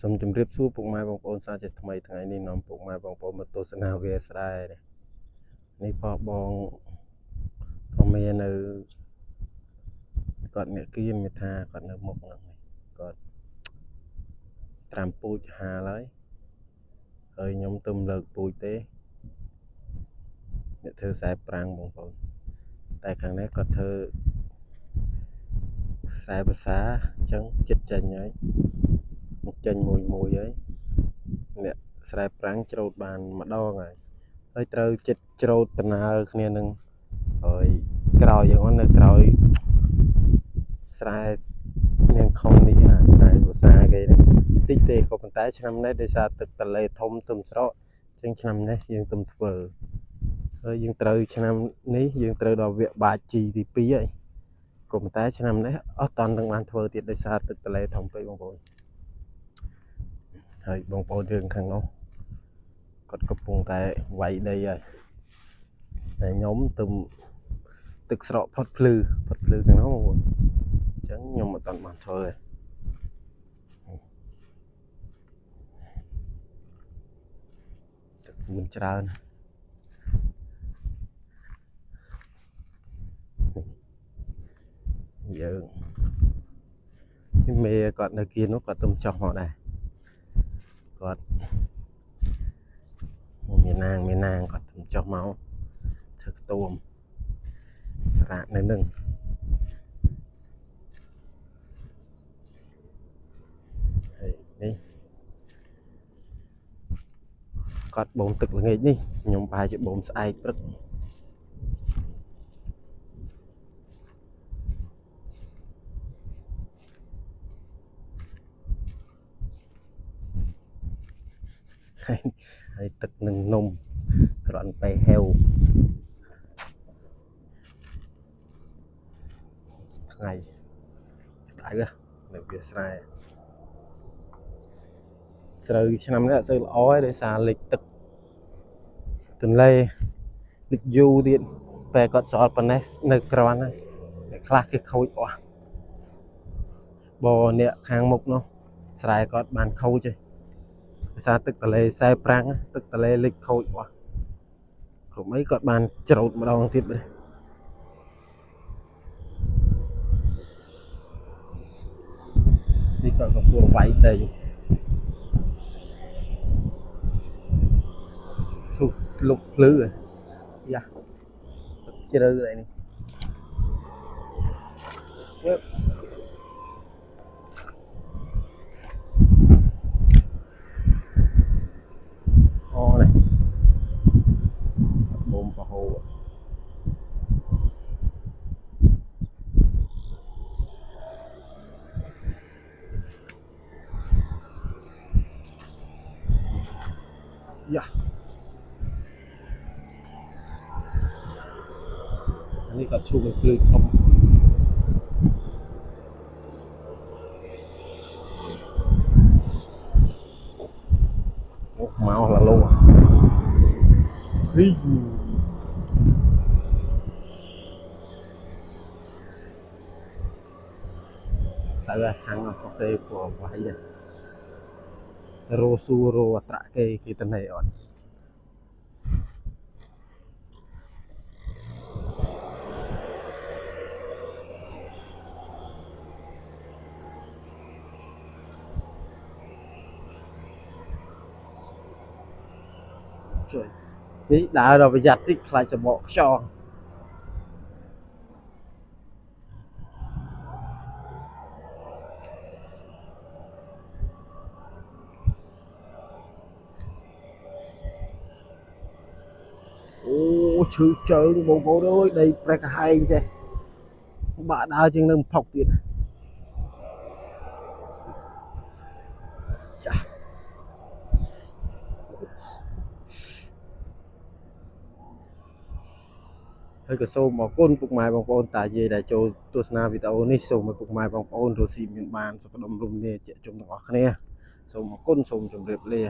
សូមជម្រាបសួរពុកម៉ែបងប្អូនសាជាថ្មីថ្ងៃនេះនាំពុកម៉ែបងប្អូនមកទស្សនាវាស្រែនេះប៉ោះបងធម្មនៅគាត់អ្នកគៀនមេថាគាត់នៅមុខហ្នឹងគាត់ត្រាំពូជហាលហើយខ្ញុំទៅលើកពូជទេអ្នកធ្វើខ្សែប្រាំងបងប្អូនតែខាងនេះគាត់ធ្វើខ្សែភាសាអញ្ចឹងចិត្តចេញហើយចេញមួយហើយអ្នកស្រែប្រាំងច្រូតបានម្ដងហើយត្រូវចិត្តច្រូតដំណើរគ្នានឹងហើយក្រោយយ៉ាងហ្នឹងនៅក្រោយស្រែនាងខុននេះស្រែភាសាគេហ្នឹងតិចទេក៏ប៉ុន្តែឆ្នាំនេះដោយសារទឹកទន្លេធំទឹមស្រកជាងឆ្នាំនេះយើងទំធ្វើហើយយើងត្រូវឆ្នាំនេះយើងត្រូវដល់វគ្គបាចជីទី2ហើយក៏ប៉ុន្តែឆ្នាំនេះអត់តាន់នឹងបានធ្វើទៀតដោយសារទឹកទន្លេធំពេកបងប្អូនហើយបងប្អូនយើងខាងនោះគាត់កំពុងតែវាយដីហើយតែខ្ញុំទៅទឹកស្រកផុតភ្លឺខាងនោះបងប្អូនអញ្ចឹងខ្ញុំអត់តាន់បានធ្វើទេទឹកមិនច្រើនយើងមេគាត់នៅគៀននោះគាត់ទៅចោះមកដែរគាត់មាននាងគាត់ទៅចោះមកធ្វើខ្ទួមស្រាកនៅនឹងហើយនេះគាត់បូមទឹកល្ងាចនេះខ្ញុំប្រហែលជាបូមស្អែកព្រឹកហើយទឹកនឹងនំគ្រាន់តែហេវថ្ងៃដៅនៅវាស្រែស្រូវឆ្នាំនេះអត់សូវល្អទេដោយសារលិចទឹកទន្លេលិចយូរទៀតតែគាត់ស្រោតប៉ុណ្ណេះនៅក្រាន់ហើយខ្លះគេខូចអស់បើអ្នកខាងមុខនោះស្រែគាត់បានខូចទេដោយសារទឹកទន្លេខ្សែប្រាំងទឹកទន្លេលិចខូចអស់គ្រប់អីគាត់បានច្រូតម្ដងទៀតនេះគាត់កំពុងវាយដីឈុះលុកភ្លឺយ៉ាជ្រៅដែរនេះអូនេះបូមប្រហូរយ៉ានេះគាត់ឈូសភ្លឺធំមកឡាឡូហ៊ីទៅខាងនោះទេព្រោះវាយរោស៊ូរោអត្រាគេទៅណែអត់ជួយនេះដើរដល់ប្រយ័ត្នតិចខ្លាចសបកខ្យងអូឈឺជើងបងប្អូនអើយដីប្រេះកាហែងចេះបាក់ដើរជាងនឹងផុកទៀតចាហើយក៏សូមអរគុណពុកម៉ែបងប្អូនតាយាយដែលចូលទស្សនាវីដេអូនេះសូមឲ្យពុកម៉ែបងប្អូនរស់ស៊ីមានបានសុខដុមរមនាជាជុំទាំងអស់គ្នាសូមអរគុណសូមជម្រាបលា